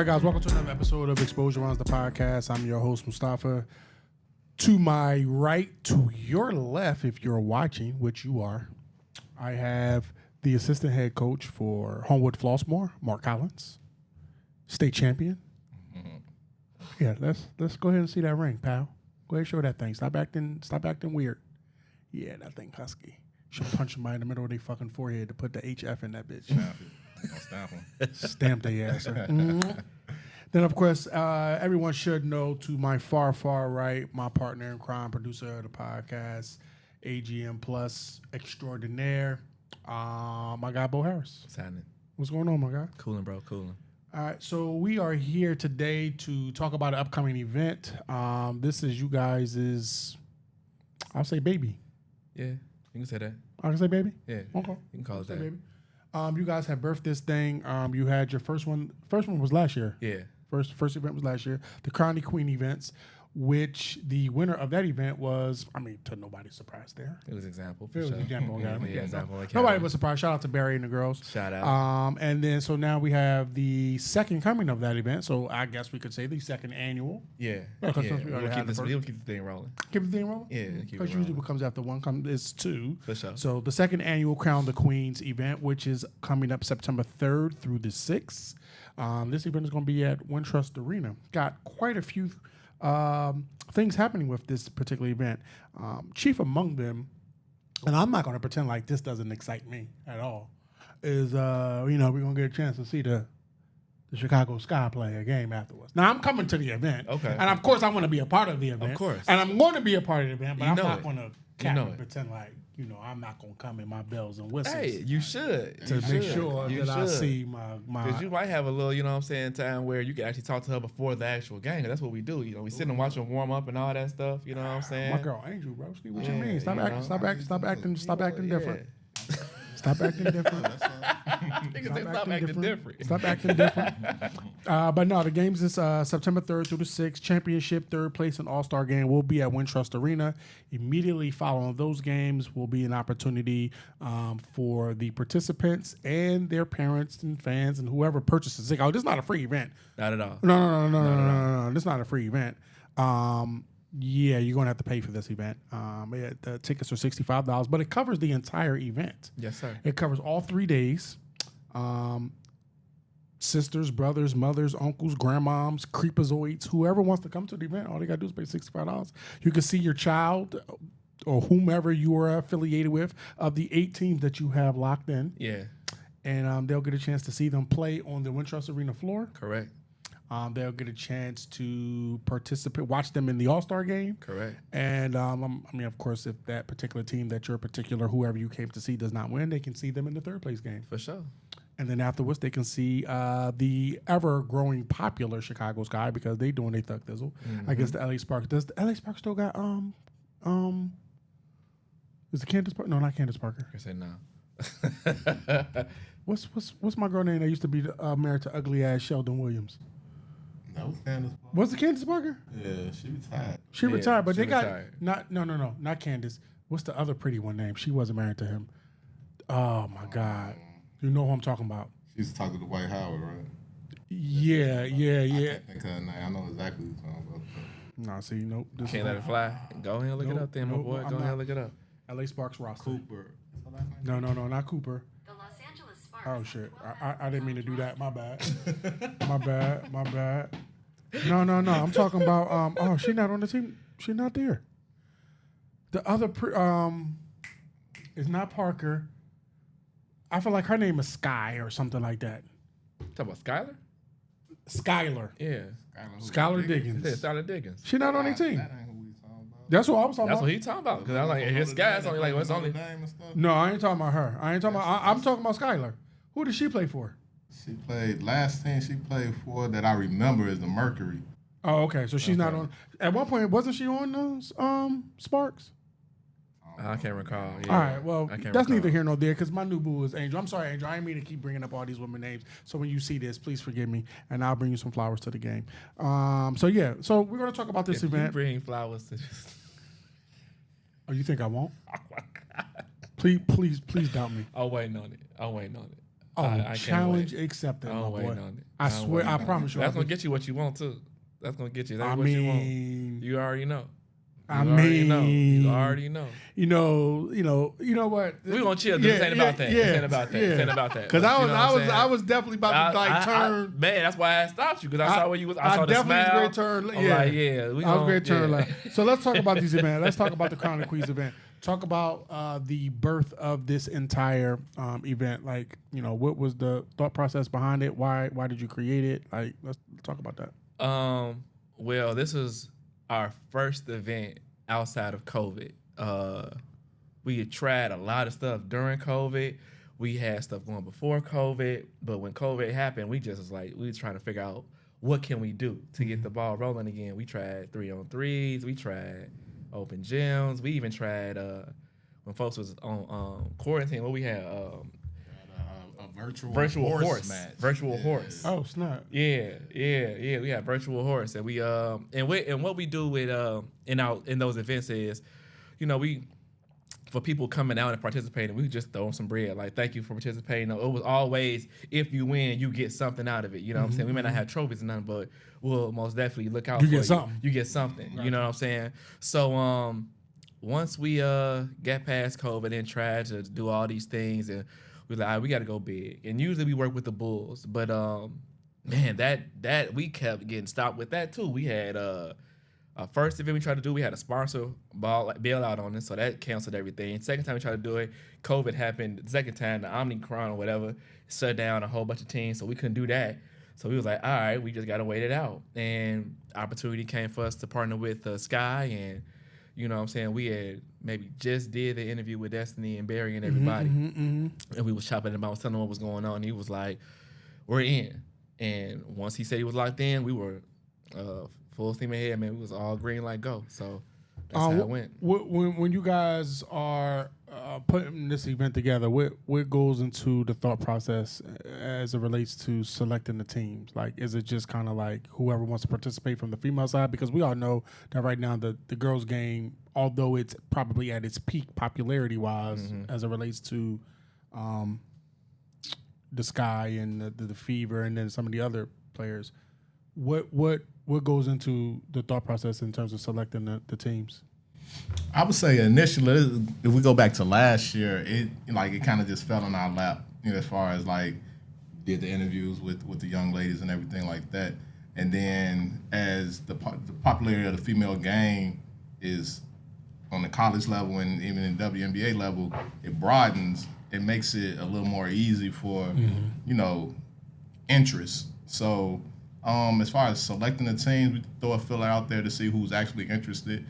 right, guys, welcome to another episode of Xposure Runs the Podcast. I'm your host, Mustafa. To my right, to your left, if you're watching, which you are, I have the assistant head coach for Homewood Flossmoor, Mark Collins, state champion. Mm-hmm. Yeah, let's go ahead and see that ring, pal. Go ahead and show that thing. Stop acting weird. Yeah, that thing husky. Should punch somebody in the middle of their fucking forehead to put the HF in that bitch. Stamp them. Stamp their ass. Mm-hmm. Then, of course, everyone should know to my far, far right, my partner in crime, producer of the podcast, AGM Plus extraordinaire, my guy, Bo Harris. What's happening? What's going on, my guy? Cooling, bro. Cooling. All right, so we are here today to talk about an upcoming event. This is you guys' I'll say baby. Yeah, you can say that. I can say baby? Yeah. Okay. You can call it that. Baby. You guys have birthed this thing. You had your first one. First one was last year. Yeah. First event was last year. The Crown the Queen events, which the winner of that event was, to nobody's surprise there. It was example. It was sure. example. Yeah, example. Like nobody was surprised. Shout out to Barry and the girls. Shout out. And then so now we have the second coming of that event. So I guess we could say the second annual. Yeah. We'll keep the thing rolling. Keep the thing rolling? Yeah. Because usually what comes after one is two. For sure. So the second annual Crown the Queens event, which is coming up September 3rd through the 6th. This event is going to be at Wintrust Arena. Got quite a few things happening with this particular event. Chief among them, and I'm not going to pretend like this doesn't excite me at all, is, we're going to get a chance to see the Chicago Sky play a game afterwards. Now, I'm coming to the event. Okay. And, of course, I want to be a part of the event. Of course. And I'm going to be a part of the event, but I'm not going to pretend like, I'm not going to come in my bells and whistles. Hey, you should. To make sure that I see my... Because you might have a little, time where you can actually talk to her before the actual game. That's what we do. We sit and watch her warm up and all that stuff. You know what I'm saying? My girl, Angel, bro. What you mean? Stop acting different. Stop acting different. Stop acting different. But no, the games is September 3rd through the 6th. Championship, third place, and all-star game will be at Wintrust Arena. Immediately following those games will be an opportunity for the participants and their parents and fans and whoever purchases it. Oh, this is not a free event. Not at all. No. This is not a free event. Yeah, you're going to have to pay for this event. The tickets are $65, but it covers the entire event. Yes, sir. It covers all 3 days. Sisters, brothers, mothers, uncles, grandmoms, creepazoids, whoever wants to come to the event, all they got to do is pay $65. You can see your child or whomever you are affiliated with of the 8 teams that you have locked in. Yeah. And they'll get a chance to see them play on the Wintrust Arena floor. Correct. They'll get a chance to participate, watch them in the All-Star game. Correct. And, of course, if that particular team that your particular whoever you came to see does not win, they can see them in the third place game. For sure. And then afterwards, they can see the ever-growing popular Chicago Sky because they doing their Thug Thizzle. Mm-hmm. I guess the LA Sparks. Does the LA Sparks still got, is it Candace Parker? No, not Candace Parker. I said no. What's my girl name that used to be married to ugly-ass Sheldon Williams? That was Candace Parker. Was it Candace Parker? Yeah, she retired. She retired, but they retired. got not Candace. What's the other pretty one name? She wasn't married to him. Oh my God, you know who I'm talking about? She used to talk to the White Howard, right? Yeah. I can't think of her name. I know exactly who you're talking about. Nah, see, nope. Can't let it fly. Go ahead and look it up, then, my boy. Go ahead and look it up. LA Sparks roster. Cooper. No, not Cooper. The Los Angeles Sparks. Oh shit, I didn't mean to do that. My bad. My bad. No. I'm talking about. Oh, she's not on the team. She's not there. The other is not Parker. I feel like her name is Sky or something like that. Talk about Skylar? Skylar. Yeah. Skylar Diggins. Yeah, Skylar Diggins. She's not on the team. That ain't who we talking about. That's what I was talking That's about. what he's talking about. Because I was like, his guy's only like, what's only. No, I ain't talking about her. I'm talking about Skylar. Who did she play for? She played, last team she played for that I remember is the Mercury. Oh, okay. So she's not on. At one point, wasn't she on the Sparks? I can't recall. Yeah. All right, well, that's recall. neither here nor there because my new boo is Angel. I'm sorry, Angel. I didn't mean to keep bringing up all these women names. So when you see this, please forgive me, and I'll bring you some flowers to the game. So we're going to talk about this event. You bring flowers to this. Oh, you think I won't? Oh, my God. Please doubt me. I'm waiting on it. Oh, I can't challenge wait. accepted, my I'm boy. waiting on it. I I'm swear, waiting I on promise it. you. That's gonna get you what you want too. That's gonna get you exactly I what you want. mean, You already know. You I already know. mean, You already know. you know what? We gonna chill. This ain't about that. This ain't about that. This ain't about that. Because But you know what I'm saying? I was definitely about to like turn. Man, that's why I stopped you because I saw where you was. I saw the definitely smile. was great turn. I'm like, yeah, we I was great turn. yeah. Like, so let's talk about these events. Let's talk about the Crown and Queens event. Talk about the birth of this entire event. Like, what was the thought process behind it? Why did you create it? Like, let's talk about that. Well, this was our first event outside of COVID. We had tried a lot of stuff during COVID. We had stuff going before COVID, but when COVID happened, we just was like, we was trying to figure out what can we do to get the ball rolling again. We tried 3-on-3s. We tried open gyms. We even tried when folks was on quarantine. What we had A virtual horse match. Virtual horse. Oh snap! Yeah. We had virtual horse, and we and what we do with in those events is, we. For people coming out and participating, we just throw them some bread. Like, thank you for participating. It was always, if you win, you get something out of it. You know what I'm saying? We may not have trophies and nothing, but we'll most definitely look out for you. You get something. Right. You know what I'm saying? So once we got past COVID and tried to do all these things, and we like, all right, we got to go big. And usually we work with the Bulls, but man, that we kept getting stopped with that too. We had first event we tried to do, we had a sponsor bailout on it, so that canceled everything. Second time we tried to do it, COVID happened. The second time, the Omicron or whatever shut down a whole bunch of teams, so we couldn't do that. So we was like, all right, we just got to wait it out. And opportunity came for us to partner with Sky, and you know what I'm saying, we had maybe just did the interview with Destiny and Barry and everybody, and we was chopping about telling him what was going on, and he was like, we're in. And once he said he was locked in, we were full steam ahead, man. We was all green like go. So that's how it went. When you guys are putting this event together, what goes into the thought process as it relates to selecting the teams? Like, is it just kind of like whoever wants to participate from the female side? Because we all know that right now the girls' game, although it's probably at its peak popularity-wise as it relates to the Sky and the Fever and then some of the other players, what goes into the thought process in terms of selecting the teams? I would say initially, if we go back to last year, it kind of just fell in our lap, as far as like did the interviews with the young ladies and everything like that. And then as the popularity of the female game is on the college level and even in WNBA level, it broadens. It makes it a little more easy for interest. So as far as selecting the teams, we throw a filler out there to see who's actually interested.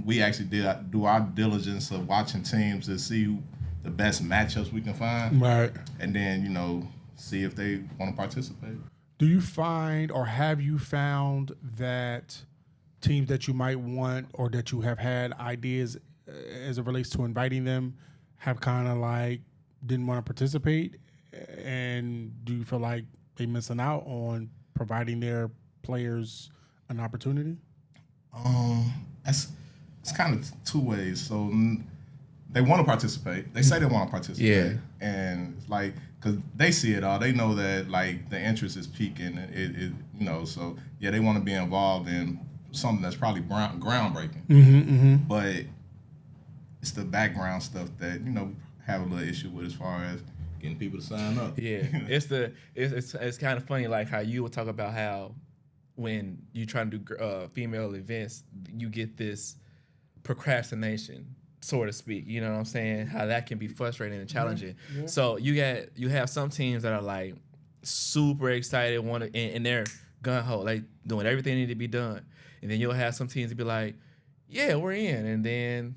We actually do our diligence of watching teams to see who the best matchups we can find. Right. And then, see if they want to participate. Do you find or have you found that teams that you might want or that you have had ideas as it relates to inviting them have kind of like didn't want to participate? And do you feel like they missing out on providing their players an opportunity? It's kind of two ways. So they want to participate. They say they want to participate. Yeah. And it's like, because they see it all. They know that, like, the interest is peaking. So, yeah, they want to be involved in something that's probably groundbreaking. But it's the background stuff that, have a little issue with as far as getting people to sign up. Yeah. It's kind of funny, like how you would talk about how when you try to do female events, you get this procrastination, so to speak. You know what I'm saying? How that can be frustrating and challenging. Yeah. So you have some teams that are like super excited, and they're gun ho, like doing everything need to be done. And then you'll have some teams that be like, yeah, we're in, and then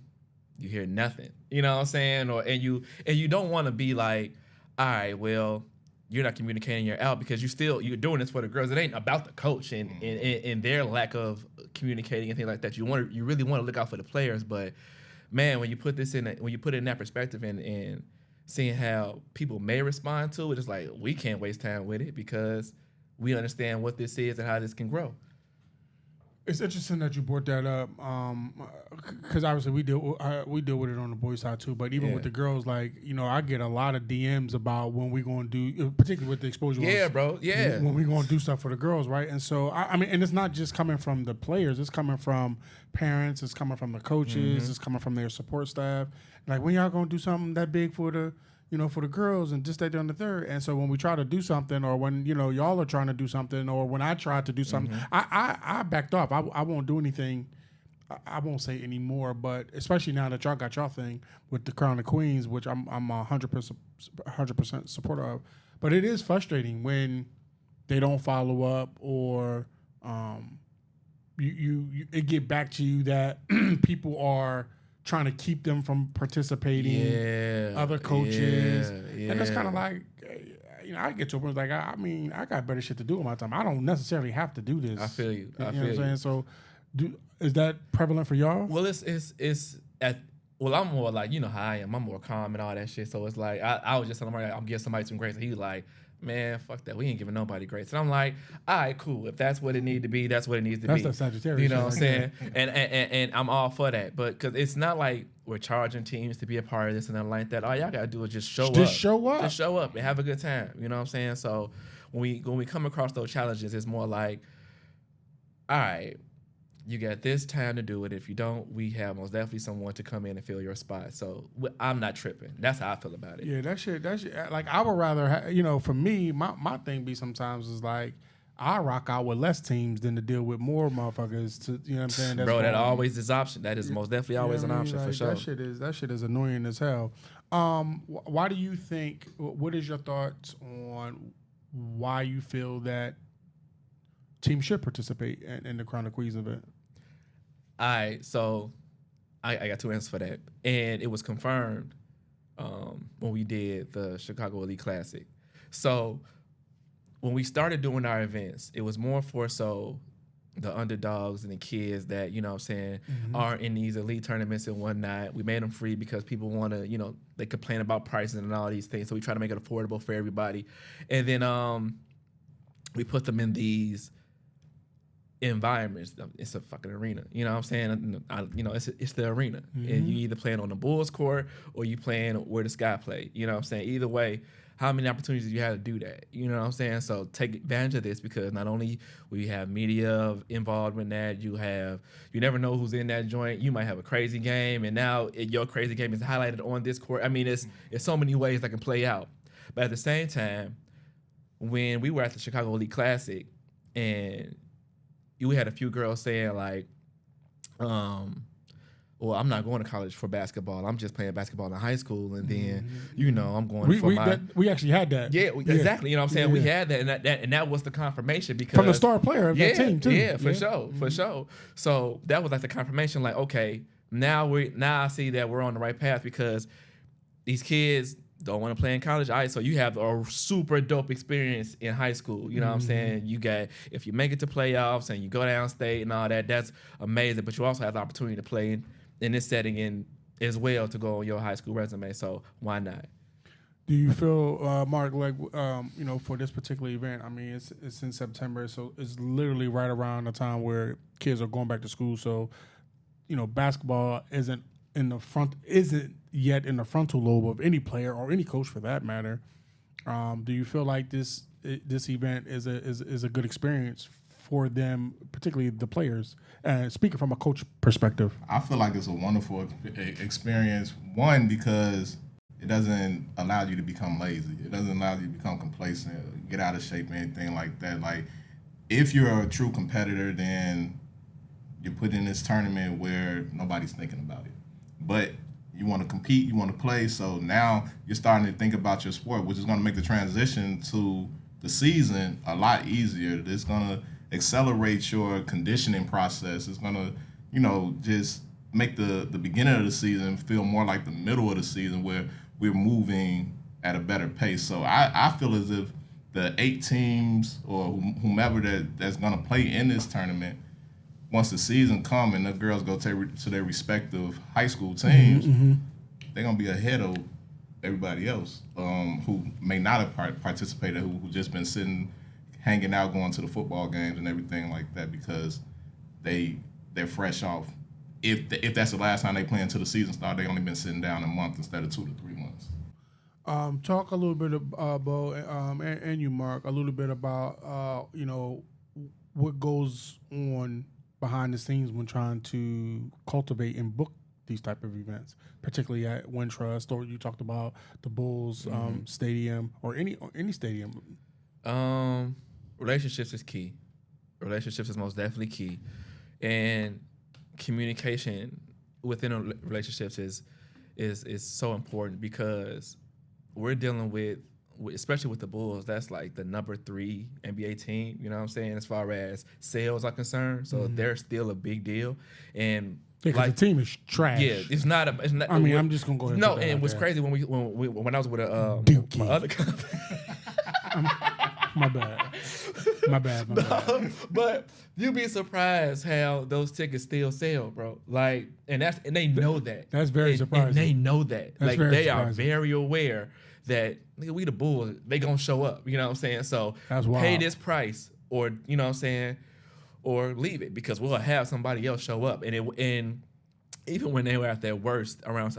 you hear nothing. You know what I'm saying? And you don't want to be like, all right, well, you're not communicating, you're out, because you're doing this for the girls. It ain't about the coach and their lack of communicating and things like that. You really want to look out for the players, but man, when you put it in that perspective and seeing how people may respond to it, it's like we can't waste time with it because we understand what this is and how this can grow. It's interesting that you brought that up, because obviously we deal with it on the boys' side too. But even with the girls, like I get a lot of DMs about when we going to do, particularly with the exposure. Yeah, ones, bro. Yeah. when we going to do stuff for the girls, right? And so I mean, and it's not just coming from the players; it's coming from parents, it's coming from the coaches, it's coming from their support staff. Like, when y'all going to do something that big for the for the girls and just that on the third. And so when we try to do something, or when, y'all are trying to do something, or when I tried to do something, I backed off. I won't do anything. I won't say anymore, but especially now that y'all got y'all thing with the Crown of Queens, which I'm 100% supporter of. But it is frustrating when they don't follow up, or it get back to you that people are trying to keep them from participating, other coaches. And it's kind of like, I get to a point like, I mean, I got better shit to do in my time. I don't necessarily have to do this. I feel you. You know what I'm saying? So, is that prevalent for y'all? Well, I'm more like, how I am. I'm more calm and all that shit. So it's like, I was just telling him, I'm giving somebody some grace. And he was like, man, fuck that. We ain't giving nobody grace. And I'm like, all right, cool. If that's what it needs to be, that's what it needs to be. That's the Sagittarius. You know what I'm saying? And I'm all for that. But because it's not like we're charging teams to be a part of this and nothing like that. All y'all got to do is just show up. Just show up. Just show up and have a good time. You know what I'm saying? So when we come across those challenges, it's more like, all right, you got this time to do it. If you don't, we have most definitely someone to come in and fill your spot. So I'm not tripping. That's how I feel about it. Yeah, that shit. Like, I would rather, for me, my thing be sometimes is like, I rock out with less teams than to deal with more motherfuckers. To, you know what I'm saying? That's bro, that always is option. That is most definitely always an option, like, for sure. That shit is annoying as hell. Why do you think? What is your thoughts on why you feel that teams should participate in the Crown of Queens event? All right, so I got two answers for that, and it was confirmed when we did the Chicago Elite Classic. So when we started doing our events, it was more for so the underdogs and the kids that, you know what I'm saying, are in these elite tournaments and whatnot. We made them free because people want to, they complain about pricing and all these things. So we try to make it affordable for everybody. And then we put them in these environments. It's a fucking arena. You know what I'm saying? It's the arena. And you either playing on the Bulls court or you playing where the Sky play. You know what I'm saying? Either way, how many opportunities do you have to do that? You know what I'm saying? So take advantage of this, because not only will you have media involved in that, you never know who's in that joint. You might have a crazy game, and now your crazy game is highlighted on this court. I mean, it's so many ways that can play out. But at the same time, when we were at the Chicago Elite Classic, and we had a few girls saying like, well, I'm not going to college for basketball. I'm just playing basketball in high school, and then I'm going we actually had that. Yeah, exactly. You know what I'm saying? We had that, and that was the confirmation, because from the star player of that team too. Yeah, for sure. So that was like the confirmation. Like, okay, now I see that we're on the right path, because these kids don't want to play in college. All right, so you have a super dope experience in high school. You know what I'm saying? You got, if you make it to playoffs and you go downstate and all that, that's amazing. But you also have the opportunity to play in this setting as well, to go on your high school resume. So why not? Do you feel, Mark, like for this particular event? I mean, it's in September, so it's literally right around the time where kids are going back to school. So, basketball isn't yet in the frontal lobe of any player or any coach for that matter. Do you feel like this event is a good experience for them, particularly the players? Speaking from a coach perspective, I feel like it's a wonderful experience. One, because it doesn't allow you to become lazy. It doesn't allow you to become complacent, get out of shape, anything like that. Like, if you're a true competitor, then you're put in this tournament where nobody's thinking about it. But you want to compete, you want to play, so now you're starting to think about your sport, which is going to make the transition to the season a lot easier. It's going to accelerate your conditioning process. It's going to, just make the beginning of the season feel more like the middle of the season, where we're moving at a better pace. So I feel as if the 8 teams or whomever that's going to play in this tournament, once the season comes and the girls go to their respective high school teams, they're going to be ahead of everybody else who may not have participated, who just been sitting, hanging out, going to the football games and everything like that, because they're fresh off. If that's the last time they play until the season start, they only been sitting down a month instead of 2 to 3 months. Talk a little bit about Bo and you, Mark, a little bit about what goes on behind the scenes when trying to cultivate and book these type of events, particularly at Wintrust, or you talked about the Bulls stadium or any stadium. Relationships is key. Relationships is most definitely key, and communication within relationships is so important because we're dealing with, especially with the Bulls, that's like the number 3 NBA team, you know what I'm saying, as far as sales are concerned. So they're still a big deal. And the team is trash. Yeah, it's not. I mean, I'm just gonna go ahead. No, and what's crazy when I was with my other company. My bad. But you'd be surprised how those tickets still sell, bro. Like, and they know that. That's very surprising. And they know that. That's like, they surprising. are very aware that nigga, we the Bulls, they gonna show up. You know what I'm saying? So that's wild. Pay this price, or you know what I'm saying, or leave it because we'll have somebody else show up. And even when they were at their worst around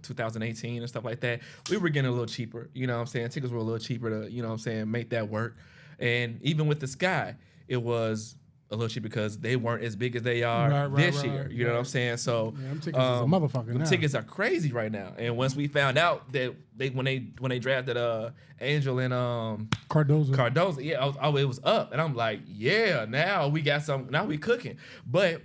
2018 and stuff like that, we were getting a little cheaper. You know what I'm saying? Tickets were a little cheaper to, you know what I'm saying, make that work. And even with the Sky, it was a little cheaper because they weren't as big as they are this year. You know what I'm saying? So them tickets is a motherfucker now. Tickets are crazy right now. And once we found out that when they drafted Angel and Cardozo, yeah, it was up. And I'm like, yeah, now we got some. Now we cooking. But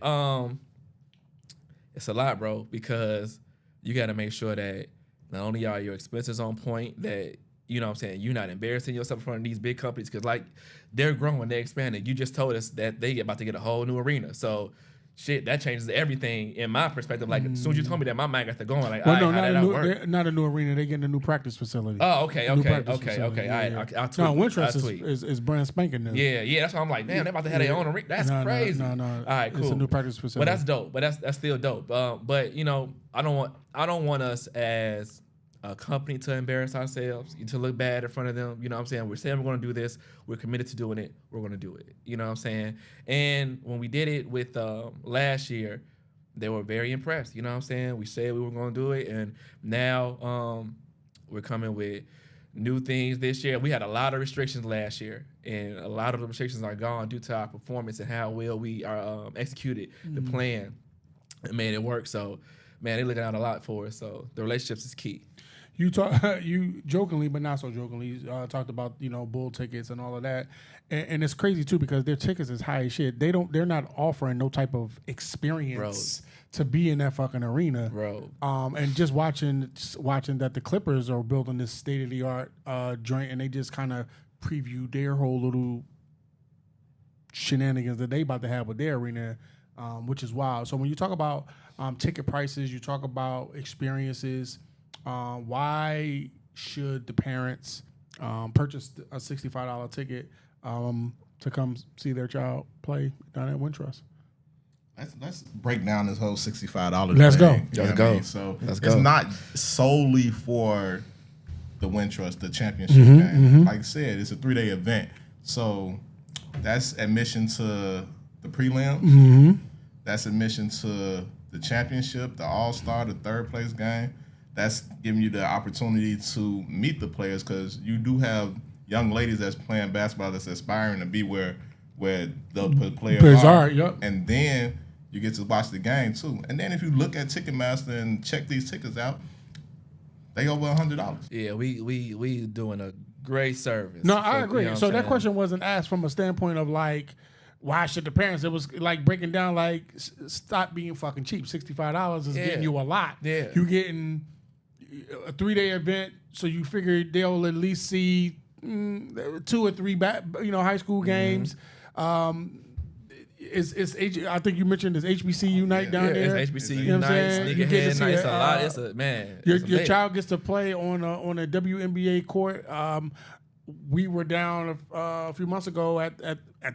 it's a lot, bro, because you got to make sure that not only are your expenses on point, that, you know what I'm saying, you're not embarrassing yourself in front of these big companies because, like, they're growing, they're expanding. You just told us that they about to get a whole new arena. So, shit, that changes everything in my perspective. Like, as soon as you told me that, my mind got to going. Like, well, not a new arena. They're getting a new practice facility. Oh, okay. All right. I'll tweet. No, Wintrust is brand spanking new. Yeah. That's why I'm like, damn, they're about to have their own arena. That's crazy. No. All right, cool. It's a new practice facility. But that's dope. But that's still dope. But you know, I don't want us as a company to embarrass ourselves, to look bad in front of them. You know what I'm saying? We're saying we're going to do this. We're committed to doing it. We're going to do it. You know what I'm saying? And when we did it with last year, they were very impressed. You know what I'm saying? We said we were going to do it, and now we're coming with new things this year. We had a lot of restrictions last year, and a lot of the restrictions are gone due to our performance and how well we are executed the plan and made it work. So, man, they're looking out a lot for us. So the relationships is key. You jokingly, but not so jokingly, talked about Bull tickets and all of that, and it's crazy too because their tickets is high as shit. They're not offering no type of experience to be in that fucking arena, bro. And just watching that the Clippers are building this state of the art joint, and they just kind of preview their whole little shenanigans that they about to have with their arena, which is wild. So when you talk about ticket prices, you talk about experiences. Why should the parents purchase a $65 ticket to come see their child play down at Wintrust? Let's break down this whole $65 Let's thing. go. Let's go. So it's not solely for the Wintrust, the championship game. Like I said, it's a 3-day event. So that's admission to the prelims. That's admission to the championship, the All-Star, the third place game. That's giving you the opportunity to meet the players because you do have young ladies that's playing basketball that's aspiring to be where the players are. Yep. And then you get to watch the game too. And then if you look at Ticketmaster and check these tickets out, they over $100. Yeah, we doing a great service. No, I agree. So that question wasn't asked from a standpoint of like, why should the parents? It was like breaking down like, stop being fucking cheap. $65 is getting you a lot. Yeah. You getting a 3-day event, so you figure they'll at least see 2 or 3 high school games. It's I think you mentioned this HBCU night down there. It's HBCU night, sneakerhead night. It's a lot. It's a man. Your child gets to play on a WNBA court. We were down a few months ago at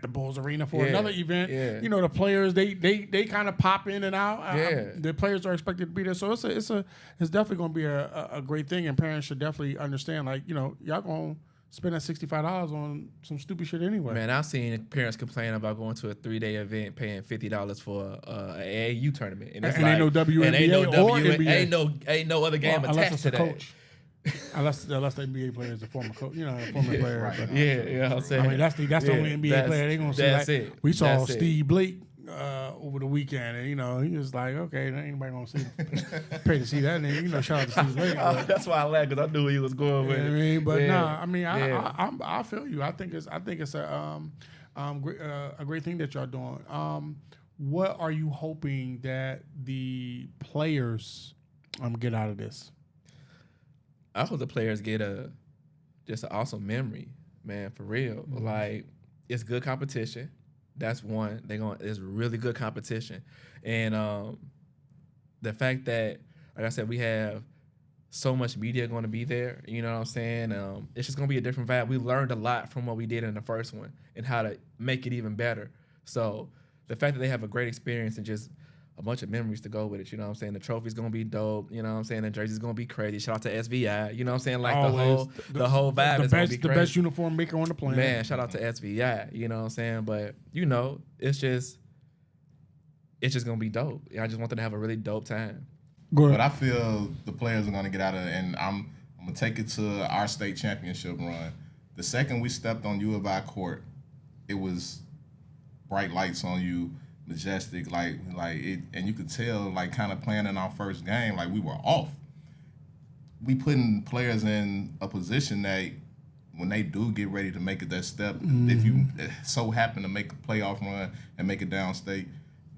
the Bulls Arena for another event. Yeah. The players they kind of pop in and out. Yeah. The players are expected to be there, so it's definitely going to be a great thing, and parents should definitely understand. Like y'all going to spend that $65 on some stupid shit anyway. Man, I've seen parents complain about going to a 3-day event, paying $50 for an AAU tournament, and it's ain't no WNBA or NBA. Ain't no other game attached to that. Coach. unless the NBA player is a former coach, a former player. Right. But, Yeah, I'm saying. I mean, that's the only NBA player they gonna see. That's like, it. We saw That's Steve Blake over the weekend, and he was like, okay, ain't anybody gonna pay to see that. And shout out to Steve Blake. That's why I laughed, because I knew where he was going with it. I mean, but I feel you. I think it's a great thing that y'all doing. What are you hoping that the players get out of this? I hope the players get just an awesome memory, man, for real. Mm-hmm. Like, it's good competition. That's one. It's really good competition. And the fact that, like I said, we have so much media going to be there, you know what I'm saying? It's just going to be a different vibe. We learned a lot from what we did in the first one and how to make it even better. So the fact that they have a great experience and just a bunch of memories to go with it, you know what I'm saying? The trophy's gonna be dope, you know what I'm saying? The jersey's gonna be crazy. Shout out to SVI, you know what I'm saying? Like the whole vibe is gonna be crazy. The best uniform maker on the planet. Man, shout out to SVI, you know what I'm saying? But it's just gonna be dope. I just want them to have a really dope time. But I feel the players are gonna get out of it, and I'm gonna take it to our state championship run. The second we stepped on U of I court, it was bright lights on you. Majestic, like it, and you could tell, like, kind of playing in our first game, like we were off. We putting players in a position that when they do get ready to make it that step, if you so happen to make a playoff run and make it downstate,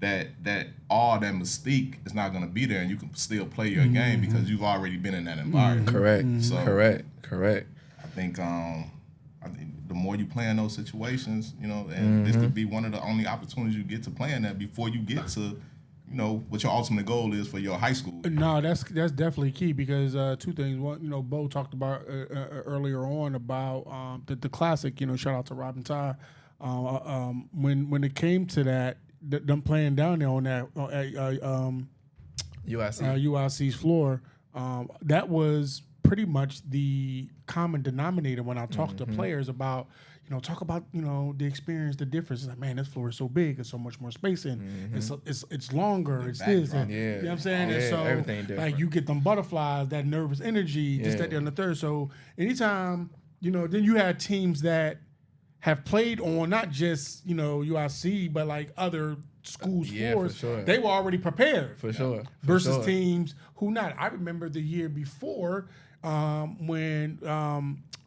that all that mystique is not going to be there, and you can still play your game because you've already been in that environment. Correct. So Correct. I think the more you play in those situations, and this could be one of the only opportunities you get to play in that before you get to, what your ultimate goal is for your high school. No, that's definitely key, because two things. One, Bo talked about earlier on about the classic. Shout out to Robin Ty. When it came to that, them playing down there on that UIC's floor, that was pretty much the common denominator when I talk to players about, talk about, the experience, the difference. It's like, man, this floor is so big, there's so much more space in. It's longer, it's this. And, you know what I'm saying? And so, everything different. Like, you get them butterflies, that nervous energy, just that on the third. So anytime, then you had teams that have played on not just, UIC, but like other schools' floors, for sure. They were already prepared. For sure. Versus teams who not. I remember the year before when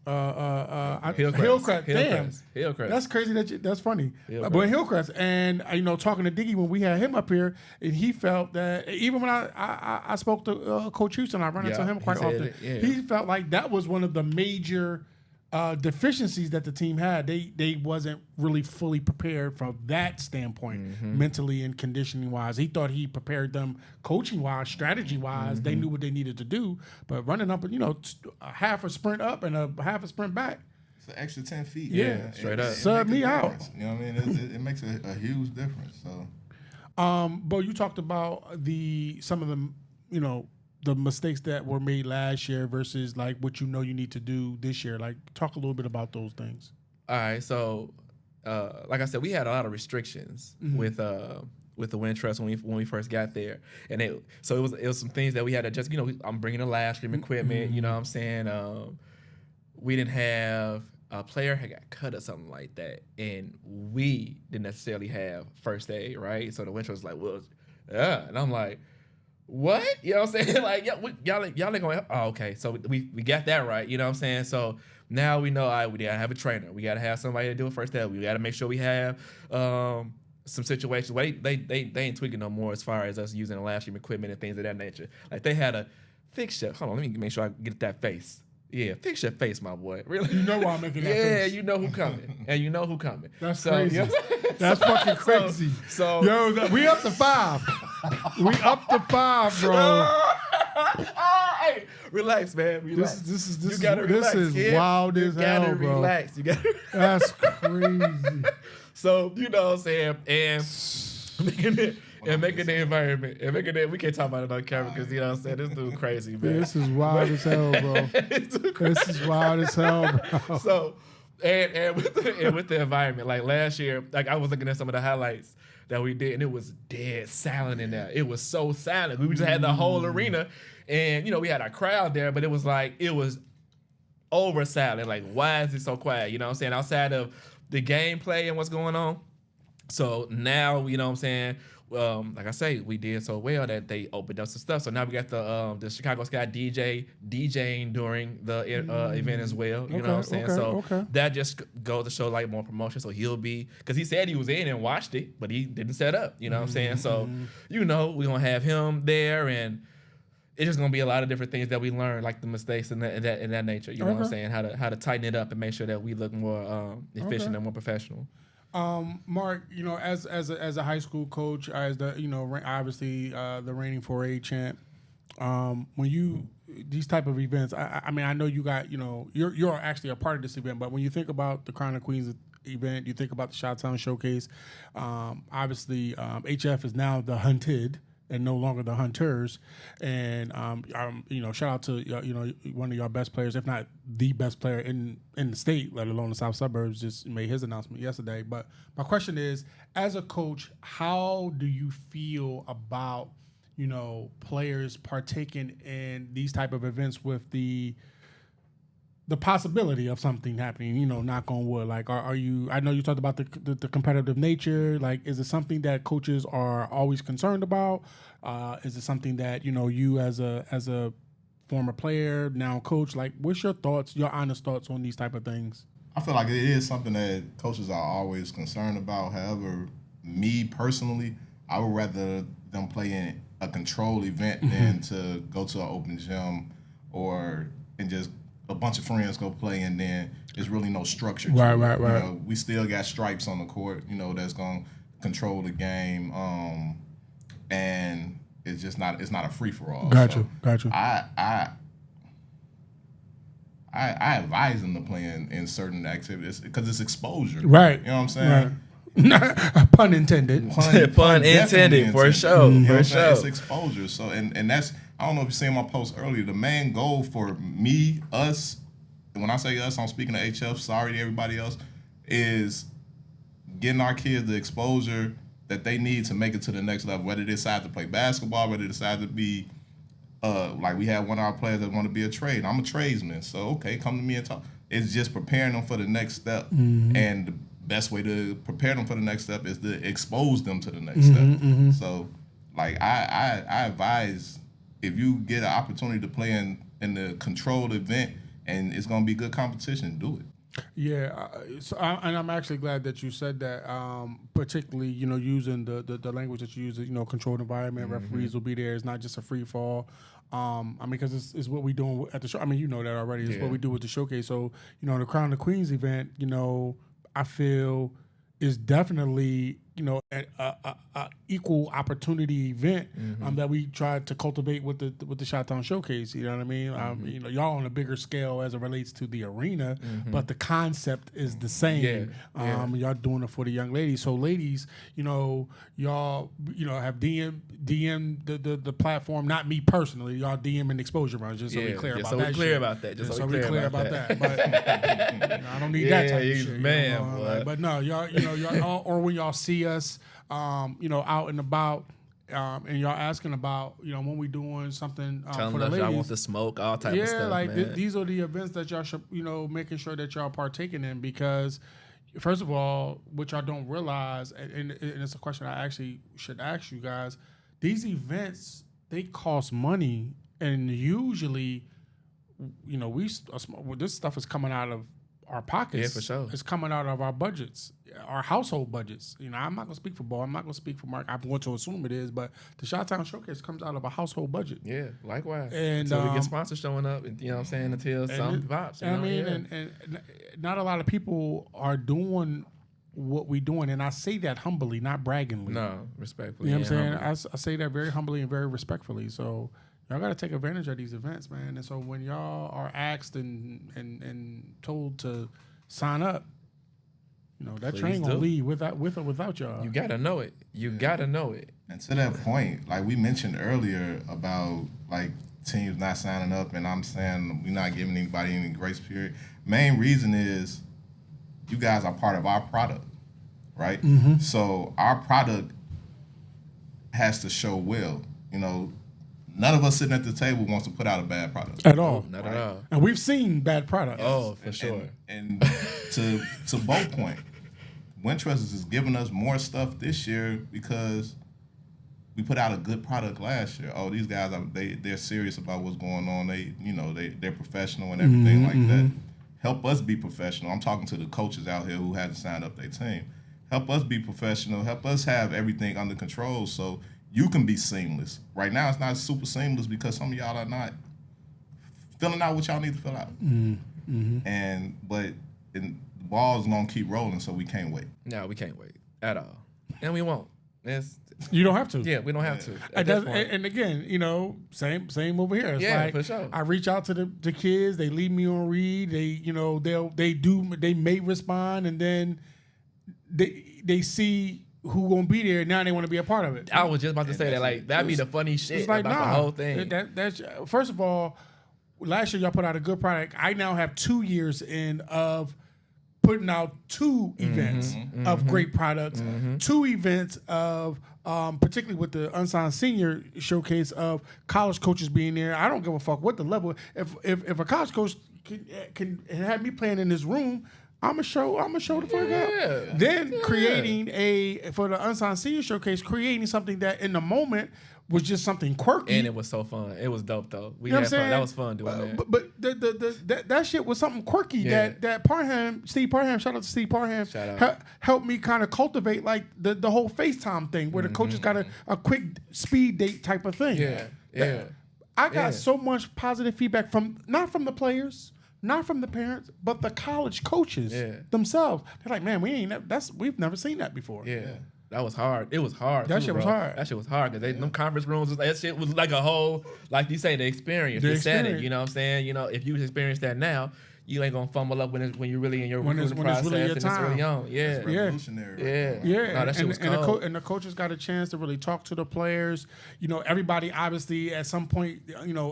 Hillcrest. Damn, Hillcrest. That's crazy. That's funny. But Hillcrest, and talking to Diggy when we had him up here, and he felt that even when I spoke to Coach Houston, I run into him quite often. He felt like that was one of the major deficiencies that the team had. They wasn't really fully prepared from that standpoint, mentally and conditioning wise. He thought he prepared them coaching wise, strategy wise. They knew what they needed to do, but running up, a half a sprint up and a half a sprint back. It's an extra 10 feet. Yeah, straight up. Sub me out. You know what I mean? It makes a huge difference. So, Bo, you talked about some of them, the mistakes that were made last year versus like what you need to do this year. Like, talk a little bit about those things. All right, so like I said, we had a lot of restrictions with the Wintrust when we first got there, and it was some things that we had to just I'm bringing the live stream equipment. You know what I'm saying? We didn't have a player had got cut or something like that, and we didn't necessarily have first aid, right? So the Wintrust was like, well, yeah, and I'm like, what? You know what I'm saying? Like, y'all ain't gonna. Oh, okay. So we got that right. You know what I'm saying? So now we know. We gotta have a trainer. We gotta have somebody to do it first aid. We gotta make sure we have some situations where they ain't tweaking no more as far as us using the live stream equipment and things of that nature. Like, they had a fixture. Hold on, let me make sure I get that face. Yeah, fix your face, my boy. Really? You know why I'm making that face. Yeah, you know who coming. And you know who coming. That's crazy. That's fucking crazy. So we up to 5. We up to 5, bro. Hey, relax, man. Relax. This is wild as hell, bro. Relax. You gotta relax. That's crazy. So, you know what I'm saying? And And making the environment. And making it, we can't talk about it on camera because, you know what I'm saying? This dude crazy, man. This is wild as hell, bro. This is wild as hell, bro. So, and with the environment, like last year, like I was looking at some of the highlights that we did, and it was dead silent in there. It was so silent. We just had the whole arena, and, you know, we had our crowd there, but it was like, it was over silent. Like, why is it so quiet? You know what I'm saying? Outside of the gameplay and what's going on. So now, you know what I'm saying? Like I say, we did so well that they opened up some stuff. So now we got the Chicago Sky DJing during the event as well. You know what I'm saying? So that just goes to show like more promotion. So he'll be, because he said he was in and watched it, but he didn't set up. You know what I'm saying? So, you know, we're going to have him there, and it's just going to be a lot of different things that we learn, like the mistakes and that nature. You know what I'm saying? How to tighten it up and make sure that we look more efficient and more professional. Mark, you know, as a high school coach, as the, you know, obviously the reigning 4A champ, when you these type of events, I mean, I know you got, you know, you're actually a part of this event, but when you think about the Crown of Queens event, you think about the Chi-Town Showcase. Obviously, HF is now the hunted and no longer the hunters. And you know, shout out to you know, one of your best players, if not the best player in the state, let alone the South Suburbs, just made his announcement yesterday. But my question is, as a coach, how do you feel about, you know, players partaking in these type of events with the possibility of something happening, you know, knock on wood? Like, are you, I know you talked about the competitive nature. Like, is it something that coaches are always concerned about? Is it something that, you know, you as a former player, now coach, like, what's your thoughts, your honest thoughts on these type of things? I feel like it is something that coaches are always concerned about. However, me personally, I would rather them play in a controlled event than to go to an open gym and just a bunch of friends go play, and then there's really no structure to it. Right. You know, we still got stripes on the court, you know, that's going to control the game, and it's not a free for all. Got you. I advise them to play in certain activities because it's exposure. Right. You know what I'm saying? Right. Pun intended. Pun intended, for sure. You know For what I'm saying? sure. It's exposure. So and that's, I don't know if you seen my post earlier. The main goal for me, us, and when I say us, I'm speaking to HF. Sorry to everybody else. Is getting our kids the exposure that they need to make it to the next level. Whether they decide to play basketball, whether they decide to be like we have one of our players that want to be a trade. I'm a tradesman, so okay, come to me and talk. It's just preparing them for the next step, and the best way to prepare them for the next step is to expose them to the next step. So, like I advise, if you get an opportunity to play in the controlled event and it's going to be good competition, do it. Yeah, and I'm actually glad that you said that. Particularly, you know, using the language that you use, you know, controlled environment. Referees will be there. It's not just a free fall. I mean, because it's what we doing at the show. I mean, you know that already. It's what we do with the showcase. So, you know, the Crown of Queens event, you know, I feel is definitely, you know, a equal opportunity event that we tried to cultivate with the Chi-Town Showcase. You know what I mean? You know, y'all on a bigger scale as it relates to the arena, but the concept is the same. Y'all doing it for the young ladies. So ladies, you know, y'all, you know, have DM the platform. Not me personally. Y'all DM and Exposure Runs. Just so we clear about that. So we clear about that. Just so we clear about that. But you know, I don't need that type of shit. Man, you know, like, but no, y'all, you know, y'all, or when y'all see us, you know, out and about, and y'all asking about, you know, when we doing something telling for the us ladies. y'all want to smoke, all type of stuff. Yeah, like man. these are the events that y'all should, you know, making sure that y'all partaking in, because first of all, what y'all don't realize, and it's a question I actually should ask you guys, these events, they cost money, and usually, you know, this stuff is coming out of our pockets. Yeah, for sure. It's coming out of our budgets, our household budgets. You know, I'm not gonna speak for ball. I'm not gonna speak for Mark. I'm going to assume it is, but the Chi-Town Showcase comes out of a household budget. Yeah, likewise. And so we get sponsors showing up, and, you know what I'm saying, until some pops. I mean, and not a lot of people are doing what we doing, and I say that humbly, not braggingly. No, respectfully. You know what I'm saying? I say that very humbly and very respectfully. So y'all got to take advantage of these events, man. And so when y'all are asked and told to sign up, You know, that Please train gonna do. leave with or without y'all. You gotta know it. You gotta know it. And to that point, like we mentioned earlier about like teams not signing up, and I'm saying we're not giving anybody any grace period. Main reason is you guys are part of our product, right? Mm-hmm. So our product has to show well. You know, none of us sitting at the table wants to put out a bad product. At all. Not at all. And we've seen bad products. Oh, for sure. And to Bo's point, Wintrust is giving us more stuff this year because we put out a good product last year. Oh, these guys they're serious about what's going on. They're professional and everything like that. Help us be professional. I'm talking to the coaches out here who hadn't signed up their team. Help us be professional. Help us have everything under control so you can be seamless. Right now, it's not super seamless because some of y'all are not filling out what y'all need to fill out. But the ball's gonna keep rolling, so we can't wait. No, we can't wait at all, and we won't. You don't have to. Yeah, we don't have to. And again, you know, same over here. It's Yeah, like for sure. I reach out to the kids, they leave me on read. They may respond, and then they see who gonna be there. Now they want to be a part of it. I was just about to say that. Like that'd be the funny shit It's like, about the whole thing. That's first of all, last year y'all put out a good product. I now have 2 years in of putting out 2 events of great products, 2 events of particularly with the unsigned senior showcase of college coaches being there. I don't give a fuck what the level. If a college coach can have me playing in this room, I'm a show the fuck up. Then creating for the unsigned senior showcase, creating something that in the moment was just something quirky. And it was so fun. It was dope though. We You know had what I'm fun. saying? That was fun doing that. But that shit was something quirky Yeah. that Parham, Steve Parham, shout out to Steve Parham, Shout out. helped me kind of cultivate like the whole FaceTime thing where the coaches got a quick speed date type of thing. Yeah. I got so much positive feedback not from the players, not from the parents, but the college coaches themselves. They're like, man, we've never seen that before. Yeah. That was hard. It was hard. That too, shit was bro. hard. That shit was hard because them conference rooms, that shit was like a whole, like you say, the experience, the setting. You know what I'm saying? You know, if you experience that now, you ain't gonna fumble up when you're really in your recruiting process really your and time. it's really on. Yeah. It's revolutionary. Yeah. No, that shit was cold. And the coaches got a chance to really talk to the players. You know, everybody obviously at some point,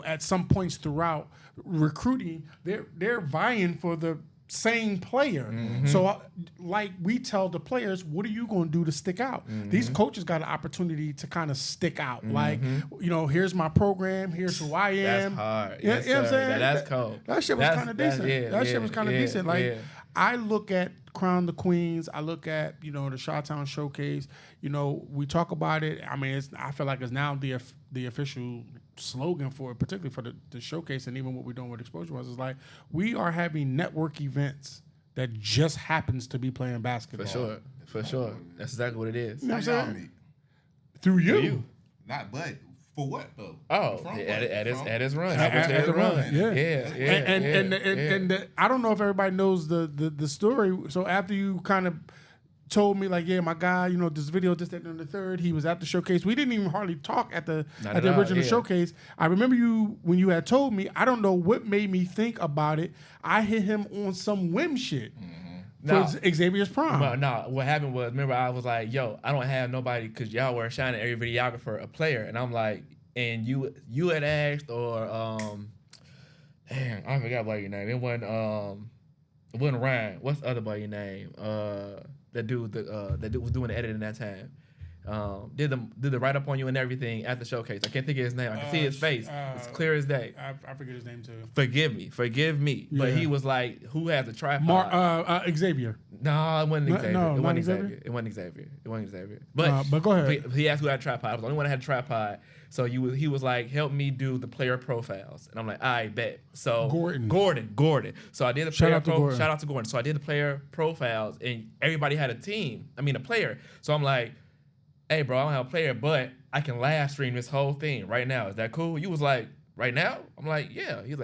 at some points throughout recruiting, they're vying for the same player. So like we tell the players, what are you going to do to stick out? These coaches got an opportunity to kind of stick out. Like, here's my program, here's who I am. That's hard. You know what I'm saying? That's cold. That shit was kind of decent. That shit was kind of decent. Like, I look at Crown the Queens. I look at, the Chi-Town Showcase. We talk about it. I mean, I feel like it's now the official slogan for it, particularly for the showcase, and even what we're doing with Xposure Runs is like, we are having network events that just happens to be playing basketball. For sure. That's exactly what it is. You know what I'm How y'all saying? meet? Through you. Not but for what though? Oh, From what? at his run. At the run. Yeah. Yeah. And I don't know if everybody knows the story. So after you kind of told me like, my guy, this video, this, that, and the third, he was at the showcase. We didn't even hardly talk at the original showcase. I remember you when you had told me. I don't know what made me think about it. I hit him on some whim shit for Xavier's prom. Well, what happened was, remember, I was like, yo, I don't have nobody because y'all were shining every videographer a player, and I'm like, and you had asked or damn, I forgot what your name. It wasn't Ryan. What's the other boy your name? That dude was doing the editing that time. Did the write up on you and everything at the showcase. I can't think of his name. I can see his face. It's clear as day. I forget his name too. Forgive me. But Yeah. he was like, who has a tripod? Xavier. No, it wasn't Xavier. No, It not wasn't Xavier? Xavier. It wasn't Xavier. But go ahead. He asked who had a tripod. I was the only one that had a tripod. So he was like, help me do the player profiles. And I'm like, I bet. So Gordon. So I did the player Gordon. Shout out to Gordon. So I did the player profiles and everybody had a player. So I'm like, hey bro, I don't have a player, but I can live stream this whole thing right now. Is that cool? You was like, right now? I'm like, yeah. He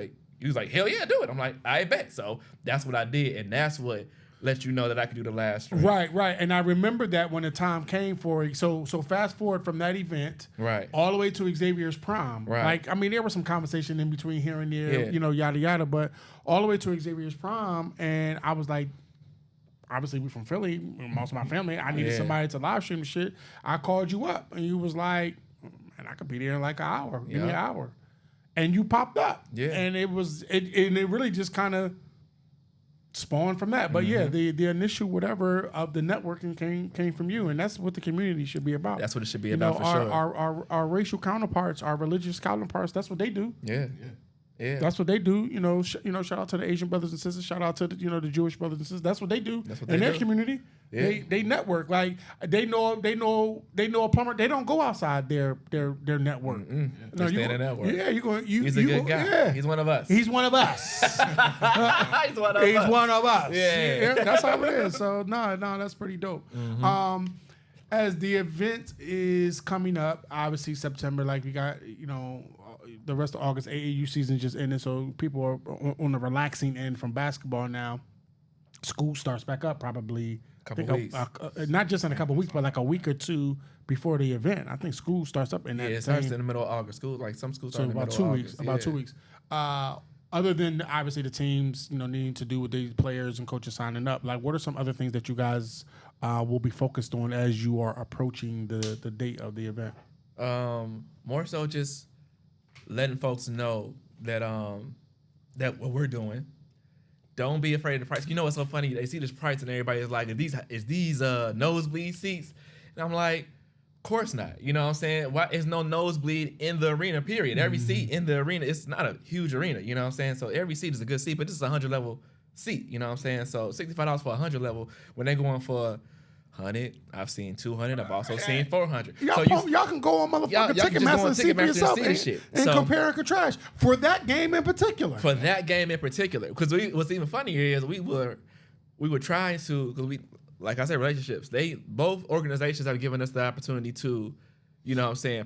was like, hell yeah, do it. I'm like, I bet. So that's what I did, and that's what let you know that I could do the live stream. Right. And I remember that when the time came for it. So fast forward from that event, Right. all the way to Xavier's prom. Right. Like, I mean, there was some conversation in between here and there, Yeah. yada yada, but all the way to Xavier's prom, and I was like, obviously we from Philly, most of my family. I needed somebody to live stream the shit. I called you up, and you was like, "Man, I could be there in like an hour. Give me an hour," and you popped up. Yeah, and it really just kind of spawned from that. But the initial whatever of the networking came from you, and that's what the community should be about. That's what it should be about, for sure. Our racial counterparts, our religious counterparts, that's what they do. Yeah. That's what they do. Shout out to the Asian brothers and sisters. Shout out to the Jewish brothers and sisters. That's what they do in their community. Yeah. They network. Like they know a plumber. They don't go outside their network. No, they stay in the network. Yeah, he's a good guy. Yeah. He's one of us. He's one of us. He's one of us. Yeah, that's how it is. So no, that's pretty dope. As the event is coming up, obviously September, like we got, the rest of August, AAU season just ended, so people are on the relaxing end from basketball now. School starts back up probably couple weeks. Not just in a couple of weeks, but like a week or two before the event. I think school starts up in that. Yeah, it starts in the middle of August. Some schools start in the middle of August. About 2 weeks. Other than obviously the teams, needing to do with these players and coaches signing up, like what are some other things that you guys will be focused on as you are approaching the date of the event? More so just letting folks know that that what we're doing. Don't be afraid of the price. You know what's so funny? They see this price and everybody is like, is these nosebleed seats? And I'm like, of course not. You know what I'm saying? Why is no nosebleed in the arena, period? Every seat in the arena, it's not a huge arena, you know what I'm saying? So every seat is a good seat, but this is a 100 level seat, you know what I'm saying? So $65 for a 100 level, when they're going for 100, I've seen 200, I've also seen 400. Y'all can go on motherfucking Ticketmaster and see for yourself and compare and contrast for that game in particular. Because what's even funnier is we were trying to, because like I said, relationships. Both organizations have given us the opportunity to,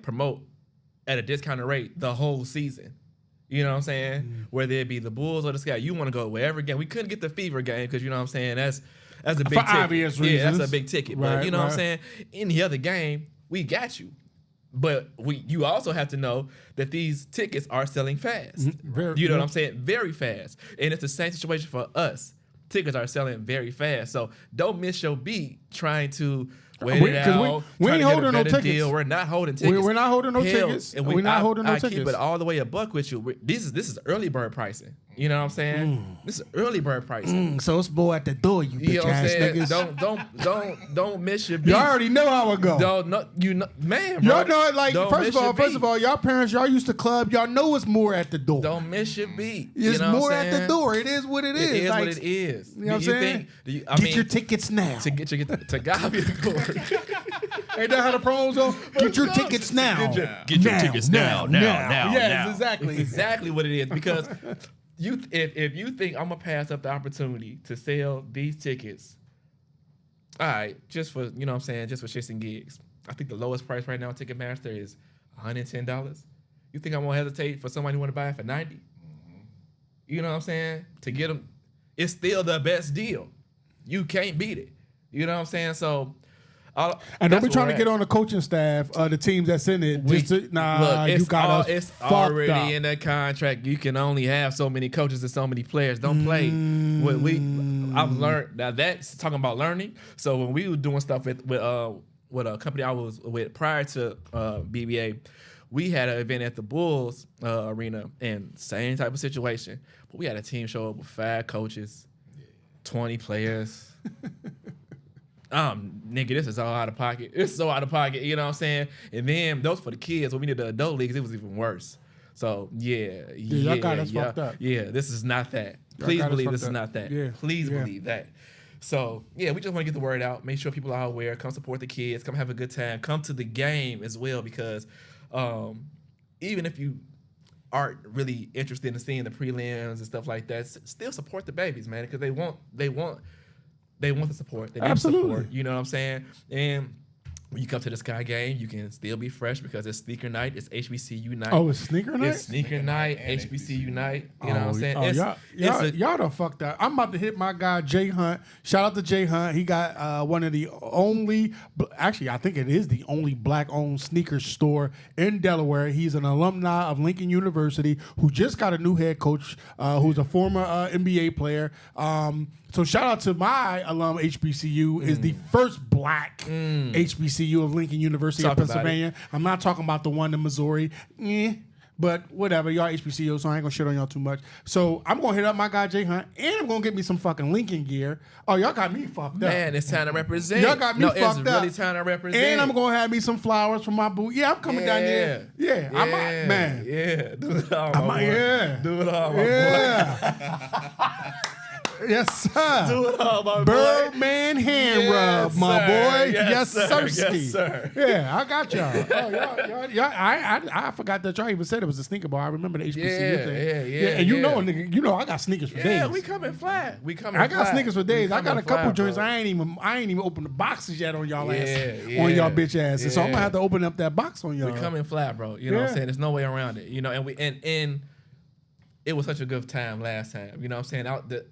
promote at a discounted rate the whole season. You know what I'm saying? Whether it be the Bulls or the Sky, you want to go wherever game. We couldn't get the Fever game because, you know what I'm saying, that's a big ticket. Obvious reasons. Yeah, that's a big ticket. Right, but you know what I'm saying? Any other game, we got you. But you also have to know that these tickets are selling fast. What I'm saying? Very fast. And it's the same situation for us. Tickets are selling very fast. So don't miss your beat trying to wait it out. We ain't holding no tickets. Deal. We're not holding tickets. We're not holding no tickets. And we're not holding no tickets. I keep it all the way a buck with you. This is early bird pricing. You know what I'm saying? This is early bird pricing. So it's more at the door, you bitch ass niggas. Don't miss your beat. You already know how it go. Man, y'all know, like, first of all, y'all parents, y'all used to club. Y'all know it's more at the door. Don't miss your beat. It's more at the door. It is what it is. It is what it is. You know what I'm saying? Get your tickets now. To God be the glory. Ain't that how the promos go? Get your tickets now. Get your tickets now. Yes, exactly. It's exactly what it is. Because if you think I'm gonna pass up the opportunity to sell these tickets, all right, just for just for shits and gigs. I think the lowest price right now on Ticketmaster is $110. You think I'm gonna hesitate for somebody who want to buy it for $90? You know what I'm saying? To get them, it's still the best deal. You can't beat it. You know what I'm saying? So. And don't be trying to get on the coaching staff, the teams that's in it. It's already in the contract. You can only have so many coaches and so many players. Don't play. I've learned now. That's talking about learning. So when we were doing stuff with a company I was with prior to BBA, we had an event at the Bulls arena, and same type of situation. But we had a team show up with 5 coaches, 20 players. Nigga, this is all out of pocket. It's so out of pocket, you know what I'm saying? And then those for the kids. When we did the adult leagues, it was even worse. So y'all got us fucked up. Yeah, this is not that. Please believe this is not that. Yeah. Please believe that. So we just want to get the word out. Make sure people are aware. Come support the kids. Come have a good time. Come to the game as well, because even if you aren't really interested in seeing the prelims and stuff like that, still support the babies, man, because they want the support. They need Absolutely. support. You know what I'm saying? And when you come to the Sky game, you can still be fresh because it's sneaker night. It's HBCU night. Oh, it's sneaker night? It's sneaker night, HBCU night. You know what I'm saying? Oh, y'all done fucked up. I'm about to hit my guy, Jay Hunt. Shout out to Jay Hunt. He got one of the only, actually, I think it is the only black-owned sneaker store in Delaware. He's an alumni of Lincoln University who just got a new head coach who's a former NBA player. So shout out to my alum HBCU is the first black HBCU of Lincoln University of Pennsylvania. I'm not talking about the one in Missouri. But whatever, y'all HBCU, so I ain't gonna shit on y'all too much. So I'm gonna hit up my guy Jay Hunt, and I'm gonna get me some fucking Lincoln gear. Oh, y'all got me fucked up. Man, it's time to represent. Y'all got me fucked up. It's really time to represent. And I'm gonna have me some flowers for my boo. Yeah, I'm coming down there. Yeah, I might, man. Yeah, do it all, my boy. Yeah. Do it all, my boy. Yes, sir. Do it all, my boy. Birdman hand rub, my boy. Yes, sir. Yes, sir. Yeah, I got y'all. Oh, y'all. I forgot that y'all even said it was a sneaker bar. I remember the HBCU thing. Yeah. And you know, nigga, I got sneakers for days. Yeah, we coming flat. I got sneakers for days. I got a couple joints. Bro. I ain't even opened the boxes yet on y'all ass. On y'all bitch asses. So I'm gonna have to open up that box on y'all. We coming flat, bro. You know what I'm saying? There's no way around it. You know, and it was such a good time last time. You know what I'm saying?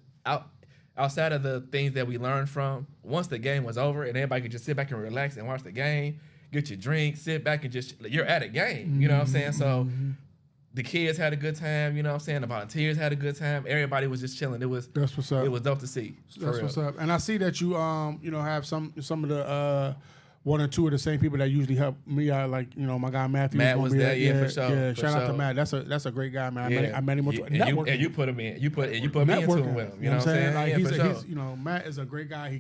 Outside of the things that we learned from, once the game was over and everybody could just sit back and relax and watch the game, get your drink, sit back and just, you're at a game. You know what I'm saying? So the kids had a good time. You know what I'm saying? The volunteers had a good time. Everybody was just chilling. That's what's up. It was dope to see. That's what's up. And I see that you have some of the one or two of the same people that usually help me out, like my guy Matthew. Matt was there, for sure. Yeah, shout out to Matt. That's a great guy, man. I met him. And you put him in. You put me into him with him. You know what I'm saying? Like he's Matt is a great guy.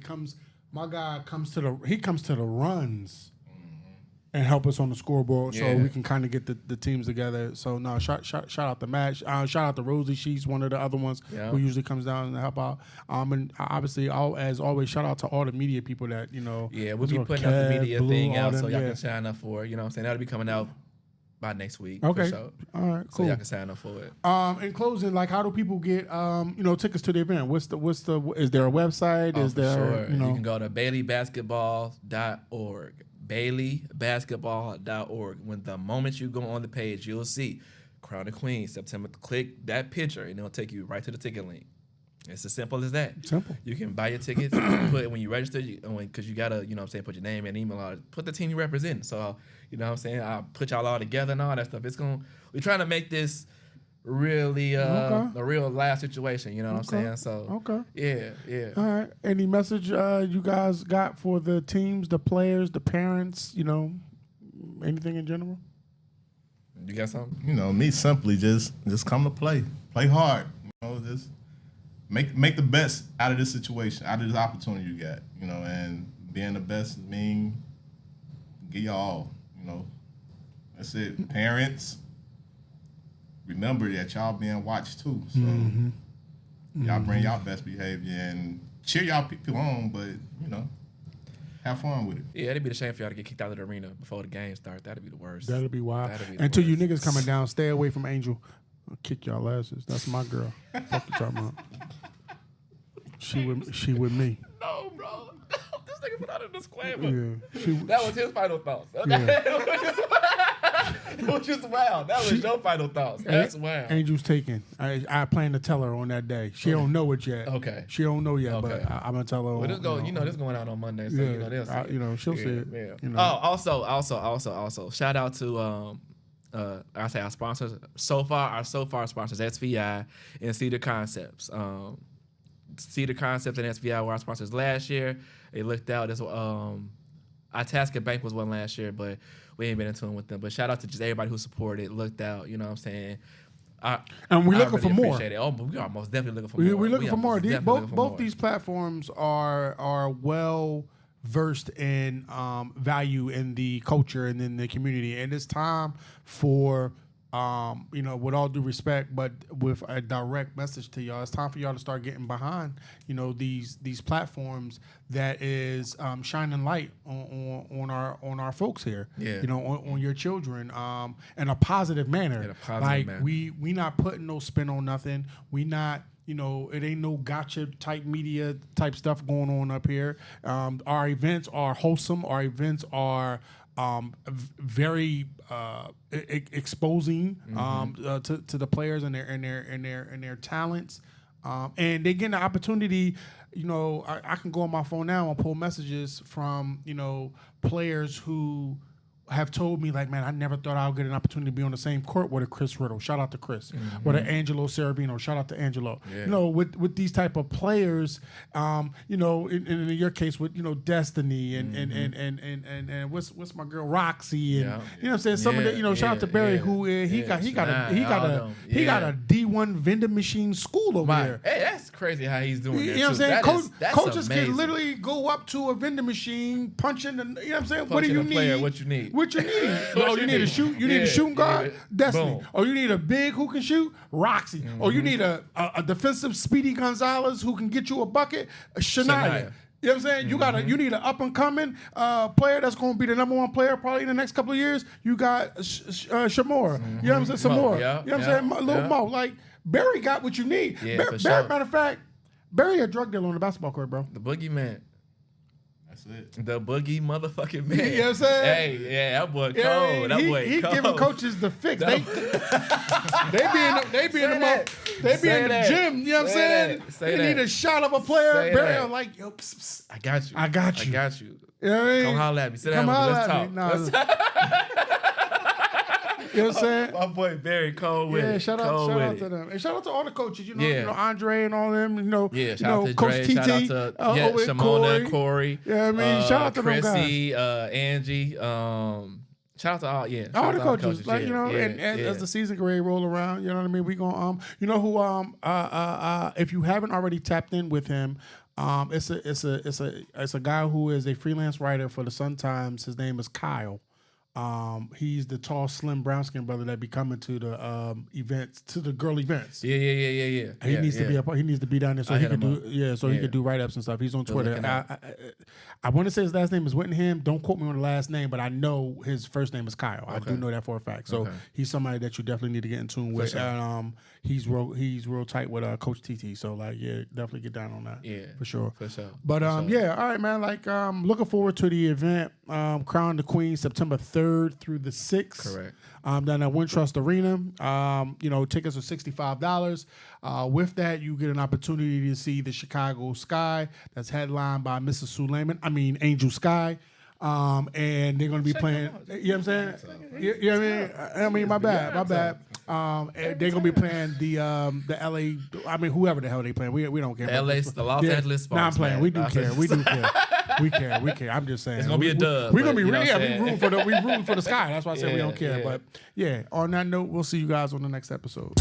My guy comes to the runs and help us on the scoreboard so we can kind of get the teams together. So no, shout out to Matt. Shout out to Rosie. She's one of the other ones who usually comes down and help out. And obviously, as always, shout out to all the media people that Yeah, we'll be putting out the media thing out so y'all can sign up for it. You know what I'm saying? That'll be coming out by next week. Okay. For sure. All right. Cool. So y'all can sign up for it. In closing, like, how do people get tickets to the event? Is there a website? Oh, is there? Sure. You can go to BaileyBasketball.org. BaileyBasketball.org. When the moment you go on the page, you'll see Crown and Queen September. Click that picture, and it'll take you right to the ticket link. It's as simple as that. Simple. You can buy your tickets. When you register, because you gotta, put your name and email out. Put the team you represent. So, I'll put y'all all together and all that stuff. We're trying to make this really a real live situation. You know what I'm saying? So yeah. All right. Any message you guys got for the teams, the players, the parents? Anything in general? You got something? Me simply just come to play hard. Just make the best out of this situation, out of this opportunity you got. And being the best means give y'all all. That's it. Parents, remember that y'all being watched too. So y'all bring y'all best behavior and cheer y'all people on, but have fun with it. Yeah, it'd be a shame for y'all to get kicked out of the arena before the game starts. That'd be the worst. That'd be wild. Until you niggas coming down, stay away from Angel. I'll kick y'all asses. That's my girl. Fuck you talking about. She with me. No, bro. This nigga put out a disclaimer. Yeah, that was his final thoughts. Yeah. It was just wild. That was your final thoughts. That's wild. Angel's taken. I plan to tell her on that day. She don't know it yet. Okay. She don't know yet, but I'm gonna tell her. Well, this going out on Monday, so they'll see it. She'll see it. Yeah. Also, shout out to I say our sponsors. So far sponsors SVI and Cedar Concepts. Cedar Concepts and SVI were our sponsors last year. They looked out. Itasca Bank was one last year, but we ain't been in tune with them. But shout out to just everybody who supported, looked out. You know what I'm saying? And we're looking for more. It. Oh, but we are most definitely looking for more. We're looking for more. Both these platforms are well versed in value in the culture and in the community, and it's time for with all due respect, but with a direct message to y'all, it's time for y'all to start getting behind, these platforms that is shining light on our folks here. Yeah. On your children, in a positive manner. In a positive manner. We not putting no spin on nothing. We not It ain't no gotcha type media type stuff going on up here. Our events are wholesome. Our events are very exposing to the players and their talents, and they get the opportunity. I can go on my phone now and pull messages from players who have told me, like, man, I never thought I would get an opportunity to be on the same court with a Chris Riddle. Shout out to Chris. With an Angelo Cerebino. Shout out to Angelo. Yeah. With these type of players, in your case with Destiny and what's my girl Roxy and you know what I'm saying. Some of the shout out to Barry who he got a D1 vending machine school over there. Hey, that's crazy how he's doing. You know what I'm saying? That's coaches amazing. can literally go up to a vending machine, punch in the. You know what I'm saying? What do Punching you a need? player, what you need? What you need? You need a shoot. You need a shooting guard. Destiny. Boom. Or you need a big who can shoot. Roxy. Or you need a defensive Speedy Gonzalez who can get you a bucket. Shania. You know what I'm saying? You need an up and coming player that's going to be the number one player probably in the next couple of years. You got Shamora. You know what I'm saying? Samora. You know what I'm saying? Little Mo. Like Barry got what you need. Yeah, for sure. Matter of fact, Barry a drug dealer on the basketball court, bro. The boogeyman. It. The boogie motherfucking man. You know what I'm saying? Hey, yeah, that boy cold. That boy he cold. giving coaches the fix. They be in the gym. You know what I'm saying? They need a shot of a player. Barry like, yo, pss, I got you. I got you. I got you. You know what I mean? Come holler at me. Sit Come down. holler Let's at talk. me. You know what I'm saying? My boy Barry cold with it. Shout out to them. And shout out to all the coaches, you know Andre and all them, shout out to Coach Dre, TT, shout out to Shimona, Corey. Yeah, I mean, shout out to them Chrissy, guys. Angie, shout out to all all the coaches. Like, and as the season grade roll around, you know what I mean? We gonna if you haven't already tapped in with him, it's a guy who is a freelance writer for the Sun Times. His name is Kyle. He's the tall, slim, brown skinned brother that be coming to the events, to the girl events. Yeah. He needs to be a part. He needs to be down there so he can do. He could do write ups and stuff. He's on Twitter. I want to say his last name is Whittingham. Don't quote me on the last name, but I know his first name is Kyle. I do know that for a fact. So he's somebody that you definitely need to get in tune with. Sure. And he's real tight with Coach TT. So definitely get down on that. Yeah, for sure. For sure. But all right, man. Like looking forward to the event. Crown the Queen, September 3rd through the 6th. Correct. Down at Wintrust Arena. Tickets are $65. With that, you get an opportunity to see the Chicago Sky. That's headlined by Angel Sky. And they're going to be playing. You know what I'm saying? You know what I mean? My bad. They're going to be playing the LA. Whoever the hell they playing. We don't care. The Los Angeles Sparks. Nah, I'm playing. Man. We do care. We do care. We care. I'm just saying. It's gonna be a dub. We're gonna be we rooting for the Sky. That's why I said we don't care. But on that note, we'll see you guys on the next episode.